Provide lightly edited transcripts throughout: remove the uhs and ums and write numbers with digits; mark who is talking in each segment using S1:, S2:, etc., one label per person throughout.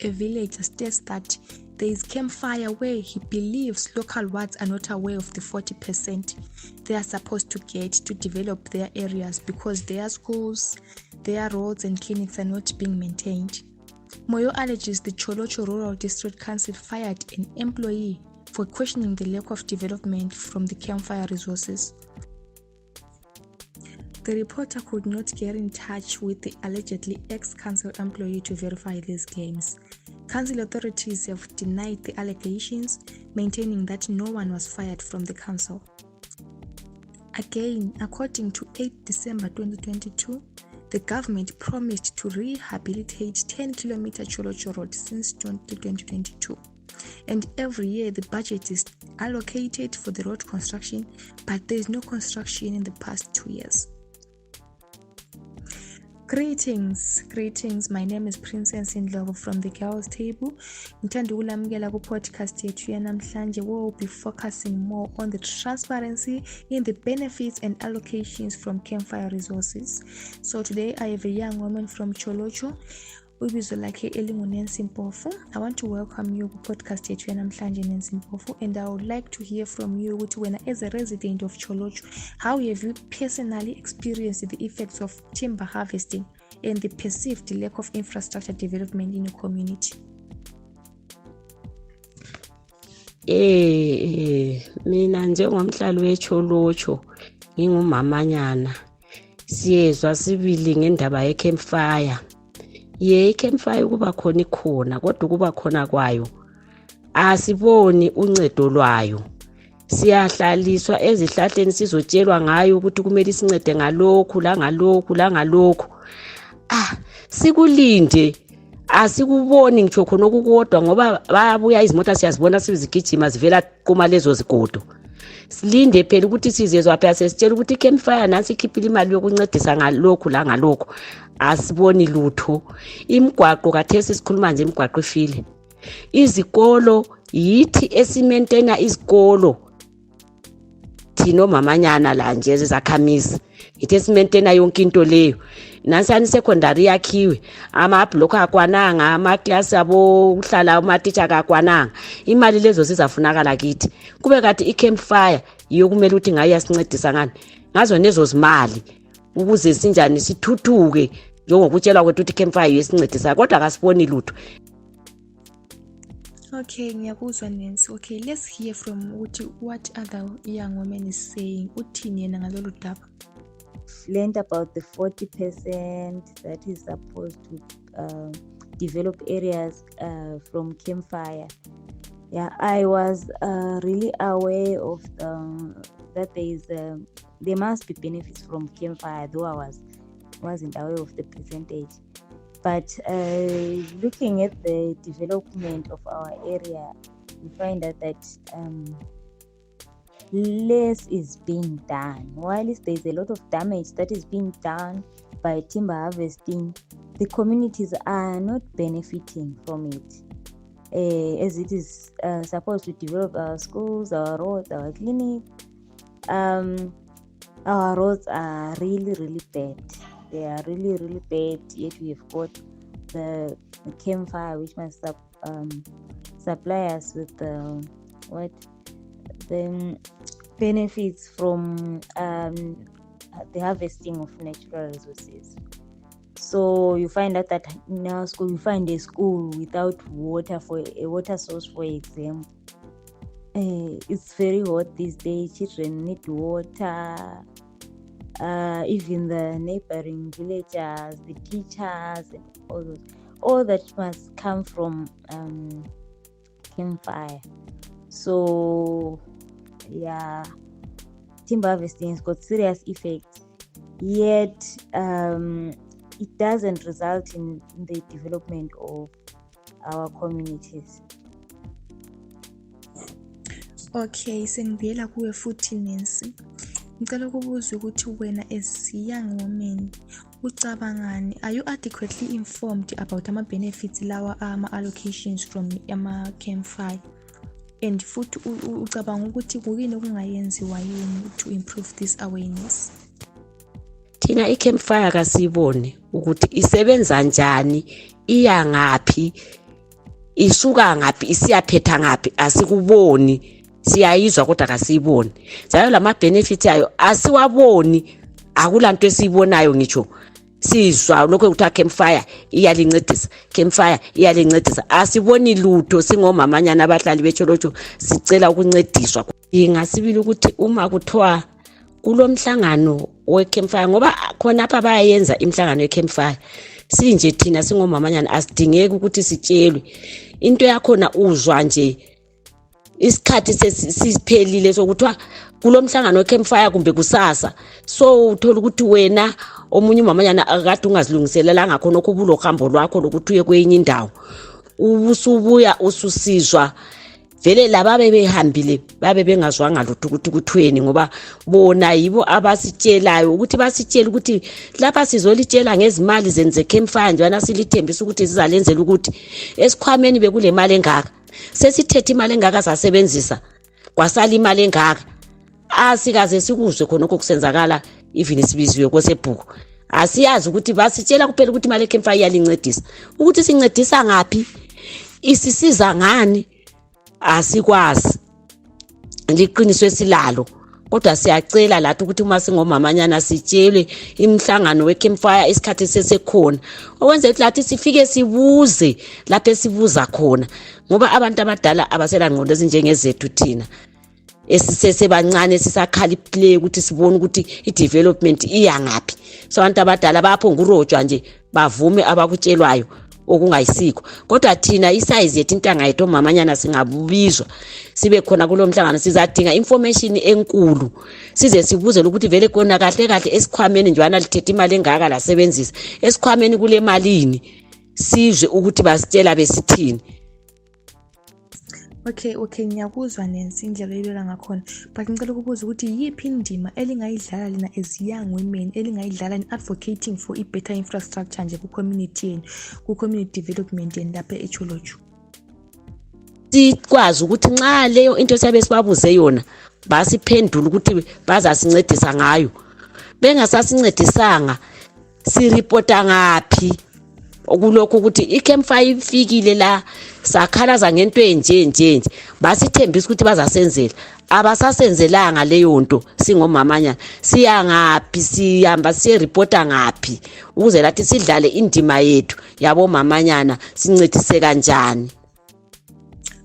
S1: a villager states that there is CAMPFIRE where he believes local wards are not aware of the 40% they are supposed to get to develop their areas because their schools, their roads and clinics are not being maintained. Moyo alleges the Cholocho Rural District Council fired an employee for questioning the lack of development from the CAMPFIRE resources. The reporter could not get in touch with the allegedly ex-council employee to verify these claims. Council authorities have denied the allegations, maintaining that no one was fired from the council. Again, according to 8 December 2022, the government promised to rehabilitate 10-kilometer Cholocho Road since 2022. And every year the budget is allocated for the road construction, but there is no construction in the past 2 years. Greetings. My name is Princess Ndlovu from the Girls Table. Ngithanda ukulamukela ku podcast yethu yanamhlanje where we'll be focusing more on the transparency in the benefits and allocations from CAMPFIRE resources. So today I have a young woman from Cholocho. Ubizo lakhe elingu-Nancy Mpofu. I want to welcome you ku podcast yethu yanamhlanje Nancy Mpofu, and I would like to hear from you ukuthi wena as a resident of Cholocho, how have you personally experienced the effects of timber harvesting and the perceived lack of infrastructure development in your community?
S2: Mina njengomhlali weCholocho ngingumamanyana siyezwa sibili ngendaba yeCAMPFIRE. iCAMPFIRE kuba khona ikhona kodwa kuba khona kwayo asiboni uncedo lwayo. Siyahlaliswa ezihlahleni sizotshelwa ngayo ukuthi kumele sincede ngalokhu la ngalokhu. Sikulinde asikuboni ngitsho khona okukodwa ngoba bayabuya izimota siyazibona sizigijima zivela kuma lezo zigodo. Silinde phela ukuthi sizezwa phela sesitshela ukuthi iCAMPFIRE nansi ikhiphile imali yokuncedisa ngalokhu la ngalokhu. Asiboni lutho. Imigwaqo kathesi sikhuluma nje imigwaqo ifile. Izikolo yithi esimentena izikolo thina omamanyana la nje ezakhamisi yithi esimentena yonke into leyo. Nansani secondary yakhiwe amablock akwananga amaclass abo uhlala ama-teacher akwananga. Imali lezo sizafunakala kithi kube kathi iCAMPFIRE yokumele ukuthi ngayo yasincedisa ngani ngazo nezo zimali ukuze sinjani sithuthuke njengokutshelwa kwethu ukuthi iCAMPFIRE yesincedisa kodwa akasiboni lutho.
S1: Okay, ngiyakuzwa Nancy. Okay, let's hear from what other young woman is saying. Uthini yena ngalolu daba?
S3: Learned about the 40% that is supposed to develop areas from CAMPFIRE. Yeah, I was really aware of that there must be benefits from CAMPFIRE, though I wasn't aware of the percentage. But looking at the development of our area, we find that less is being done. While there's a lot of damage that is being done by timber harvesting, the communities are not benefiting from it. As it is supposed to develop our schools, our roads, our clinics. Our roads are really bad. They are really bad. Yet we have got the CAMPFIRE, which must supply us with the benefits from the harvesting of natural resources. So you find out that in our school, you find a school without water, for a water source, for example. It's very hot these days. Children need water. Even the neighboring villagers, the teachers, and all that must come from CAMPFIRE. So yeah, timber harvesting has got serious effects, yet it doesn't result in the development of our communities.
S1: Okay, sengibuyela kuwe futhi Nancy. Ngicela ukubuza ukuthi wena as a young woman ucabangani, are you adequately informed about ama-benefits lawa ama-allocations from ama-CAMPFIRE? And futhi ucabanga ukuthi kuyini okungayenziwa yini to improve this awareness?
S2: Thina iCAMPFIRE kasibone ukuthi isebenza njani, iya ngaphi, isuka ngaphi isiyaphetha ngaphi asikuboni, siyayizwa kodwa kasiyiboni. Njalo lama benefits ayo asiwaboni, akulanto esiyibonayo ngitsho. Sizwa lokho ekuthiwa CAMPFIRE iyalincedisa, CAMPFIRE iyalincedisa, asiboni lutho singomamanyana abahlali betsholotsho sicela ukuncediswa. Ingasibili ukuthi uma kuthiwa kulomhlangano weCAMPFIRE, ngoba khona apha bayayenza imihlangano yeCAMPFIRE, sinje thina singomamanyana asidingeki ukuthi sitshelwe. Into yakhona uzwa nje isikhathi sesiphelile sokuthiwa kulomhlangano weCAMPFIRE kumbe kusasa. So uthola ukuthi wena omunye umamanyana akade ungazilungiselelanga khona okubulo hambo lwakho lokuthi uye kwenye indawo, ubusubuya ususizwa vele laba bebehambile babe bengazwanga lutho ukuthi kuthweni, ngoba bona yibo abasitshelayo ukuthi basitshela ukuthi lapha sizolitshela ngezimali zenze CAMPFIRE njana silithembisa ukuthi sizalenzela ukuthi esikhwameni bekule mali engaka, sesithethe imali engaka sasebenzisa kwasala imali engaka. Asikaze sikuzwe khona okusenzakala even sibiziwe kwesebhuku. Asiyazi ukuthi basitshela kuphela ukuthi imali yeCAMPFIRE iyalincedisa, ukuthi sincedisa ngaphi, isisiza ngani asikwazi. Liqiniso esilalo, kodwa siyacela lathi ukuthi uma singomamanyana sitshelwe imihlangano weCAMPFIRE isikhathi sesekhona, okwenza ukuthi lathi sifike sibuze lapho esibuza khona, ngoba abantu abadala abasela ngqondo ezinjengezethu thina esisesebancane sisakhaliphle ukuthi sibone ukuthi i-development iya ngaphi. So abantu abadala baphonga urojwa nje bavume abakutshelwayo okungayisikho, kodwa thina isize yethu intanga yethu omamanyana singabubizwa sibe khona kulomhlangano, sizadinga information enkulu, size sibuze ukuthi vele kona kahle kahle esikhwameni njwana lithethe imali engaka lasebenzisa, esikhwameni kule malini, sizwe ukuthi basitshela besithini.
S1: Okay, ngiyakuzwa Nancy indlela elula ngakhona, but ngicela ukubuza ukuthi yiphi indima elingayidlala lina as young women elingayidlala in advocating for a better infrastructure nje ku-community yenu, ku-community development yenu lapha eCholotsho?
S2: Sikwazi ukuthi nxa leyo into sabe sibabuze yona basiphendula ukuthi bazasincedisa ngayo, bengasasincedisanga siripota ngaphi okulokho ukuthi iCAMPFIRE ifikile la sakhalaza ngento enje basithembisa ukuthi bazasenzela, abasasenzelanga leyo nto. Singomamanyana siyangaphi, sihamba siyeripota ngaphi ukuze lathi sidlale indima yethu yabo mamanyana sincedise kanjani.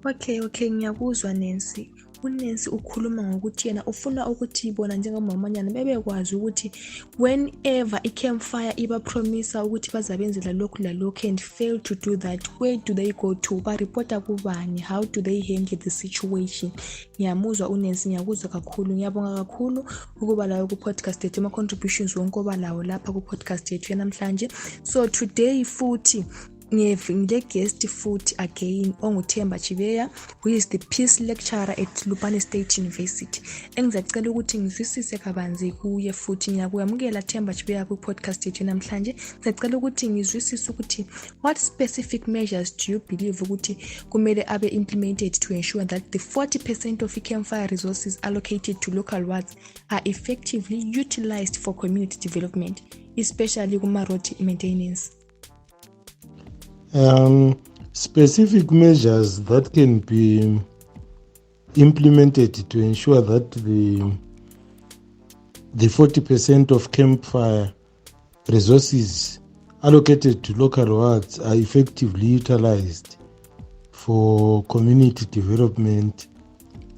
S1: Okay, ngiyakuzwa Nancy. UNancy ukhuluma ngokuthi yena ufuna ukuthi bona njengomamanyana bebekwazi ukuthi whenever iCAMPFIRE ibapromisa ukuthi bazabenzela lokhu lalokhu and fail to do that, where do they go to? Baripota kubani? How do they handle the situation? Ngiyamuzwa uNancy, ngiyakuzwa kakhulu, ngiyabonga kakhulu ukuba layo ku-podcast yethu, ama-contributions wonke oba lawo lapha ku-podcast yethu yanamhlanje. So today futhi ngile guest futhi again onguTemba Chivheya, who is the peace lecturer at Lupane State University. Engizacela ukuthi ngizwisise kabanzi kuye futhi ngiyakuyamukela Temba Chivheya ku podcast yethu namhlanje. Ngicela ukuthi ngizwisise ukuthi what specific measures do you believe ukuthi kumele abe implemented to ensure that the 40% of CAMPFIRE resources allocated to local wards are effectively utilized for community development, especially kuma-road maintenance?
S4: Specific measures that can be implemented to ensure that the 40% of CAMPFIRE resources allocated to local wards are effectively utilized for community development,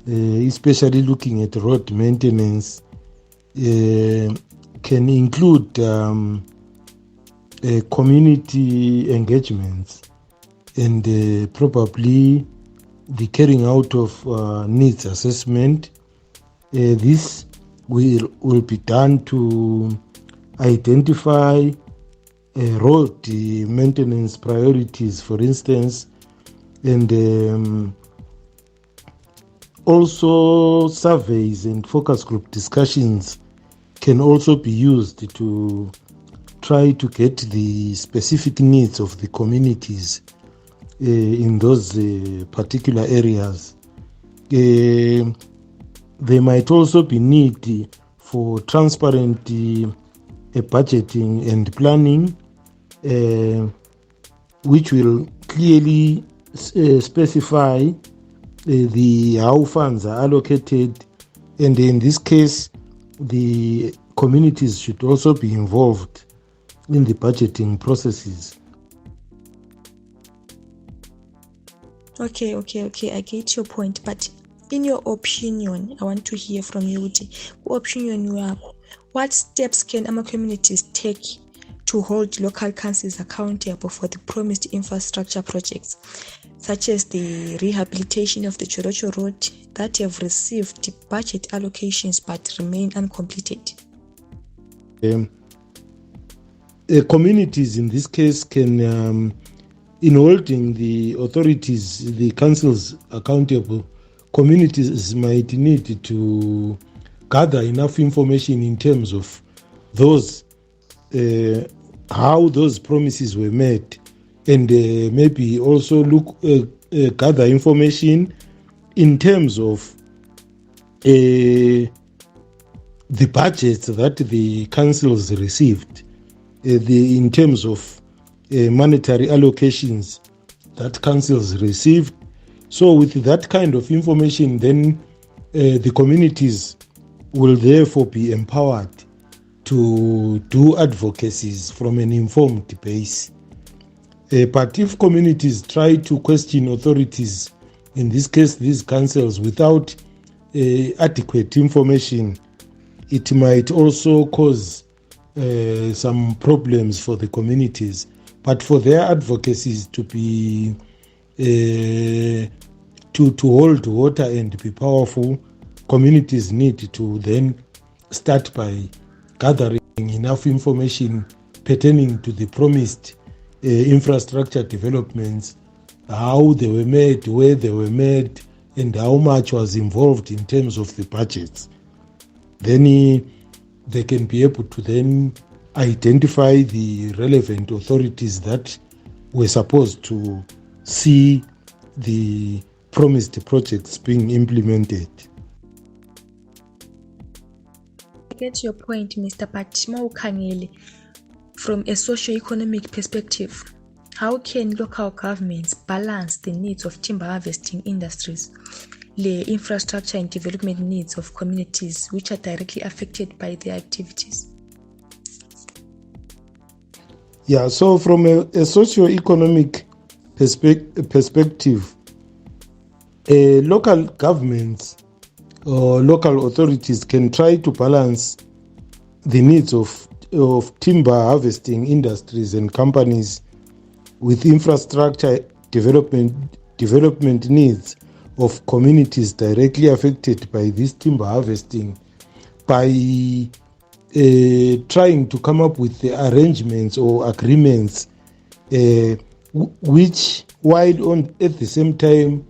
S4: especially looking at road maintenance, can include community engagements and probably the carrying out of needs assessment. This will be done to identify road maintenance priorities, for instance, and also surveys and focus group discussions can also be used to try to get the specific needs of the communities in those particular areas. There might also be need for transparent budgeting and planning, which will clearly specify the how funds are allocated, and in this case the communities should also be involved in the budgeting processes.
S1: Okay, I get your point, but in your opinion, I want to hear from you. Opinion, what steps can our communities take to hold local councils accountable for the promised infrastructure projects, such as the rehabilitation of the Chorocho Road that have received budget allocations but remain uncompleted?
S4: Communities in this case can, in holding the authorities, the councils accountable, communities might need to gather enough information in terms of those how those promises were made, and maybe also gather information in terms of the budgets that the councils received, in terms of monetary allocations that councils received. So with that kind of information, then the communities will therefore be empowered to do advocacies from an informed base. But if communities try to question authorities, in this case these councils, without adequate information, it might also cause some problems for the communities. But for their advocacies to be to hold water and be powerful, communities need to then start by gathering enough information pertaining to the promised infrastructure developments, how they were made, where they were made, and how much was involved in terms of the budgets. Then they can be able to then identify the relevant authorities that were supposed to see the promised projects being implemented.
S1: I get your point, Mr. Patma. From a socio-economic perspective, how can local governments balance the needs of timber harvesting industries, the infrastructure and development needs of communities which are directly affected by their activities?
S4: Yeah, so from a socio-economic perspective, local governments or local authorities can try to balance the needs of timber harvesting industries and companies with infrastructure development needs of communities directly affected by this timber harvesting, by trying to come up with the arrangements or agreements which, while at the same time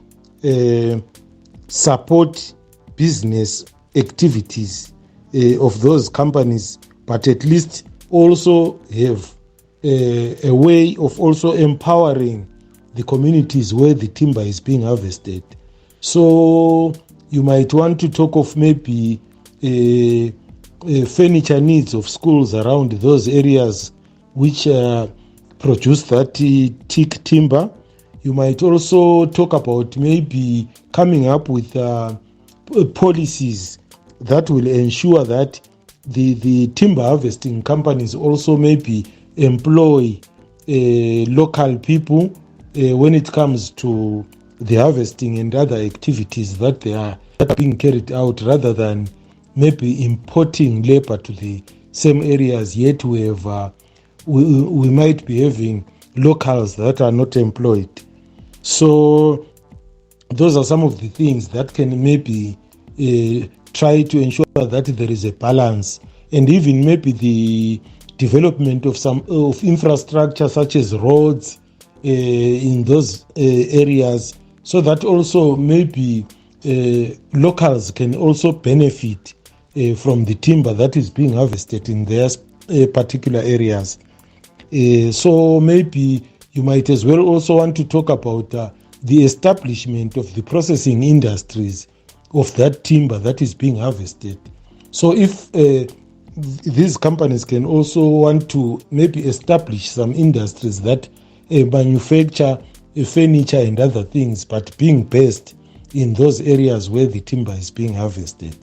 S4: support business activities of those companies, but at least also have a way of also empowering the communities where the timber is being harvested. So you might want to talk of maybe furniture needs of schools around those areas which produce that thick timber. You might also talk about maybe coming up with policies that will ensure that the timber harvesting companies also maybe employ local people when it comes to the harvesting and other activities that are being carried out, rather than maybe importing labor to the same areas, yet we have we might be having locals that are not employed. So those are some of the things that can maybe try to ensure that there is a balance, and even maybe the development of some of infrastructure such as roads in those areas, so that also maybe locals can also benefit from the timber that is being harvested in their particular areas. So maybe you might as well also want to talk about the establishment of the processing industries of that timber that is being harvested. So if these companies can also want to maybe establish some industries that manufacture furniture and other things, but being based in those areas where the timber is being harvested.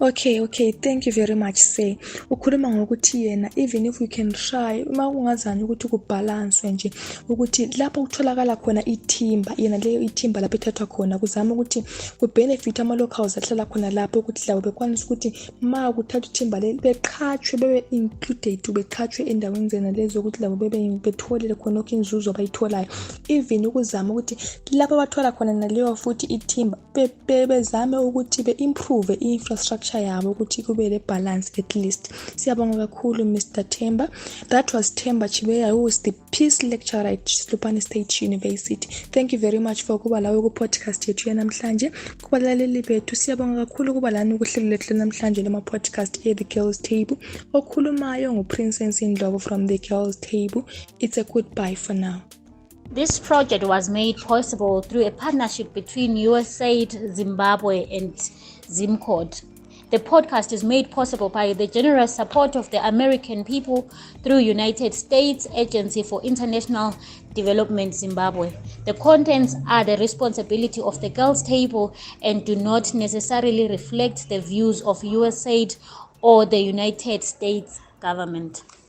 S1: Okay, thank you very much sir. Ukhuluma ngokuthi yena even if we can try uma ungazange ukuthi kubalanswe nje ukuthi lapho kutholakala khona ithimba yena leyo ithimba lapho ethathwa khona kuzama ukuthi kubenefit ama-locals ahlala khona lapho ukuthi labo bekwanisa ukuthi ma kuthatha ithimba leli beqhatshwe bebe-included beqhatshwe endaweni zena lezo ukuthi labo betholele khona okho inzuzo abayitholayo even ukuzama ukuthi lapho abathola khona naleyo futhi ithimba bezame ukuthi be-improve i-infrastructure yabo ukuthi kube le balance at least. Siyabonga kakhulu Mr. Temba. That was Temba Chivheya, who is the peace lecturer at Slupani State University. Thank you very much for kuba lawe ku podcast yethu yanamhlanje. Kubalaleli bethu siyabonga kakhulu kuba lana ukuhlelo lethu namhlanje lema podcast The Girls Table. Okhulumayo nguPrincess Ndlovu from The Girls Table. It's a goodbye for now.
S3: This project was made possible through a partnership between USAID Zimbabwe and ZimCord. The podcast is made possible by the generous support of the American people through United States Agency for International Development Zimbabwe. The contents are the responsibility of the Girls Table and do not necessarily reflect the views of USAID or the United States government.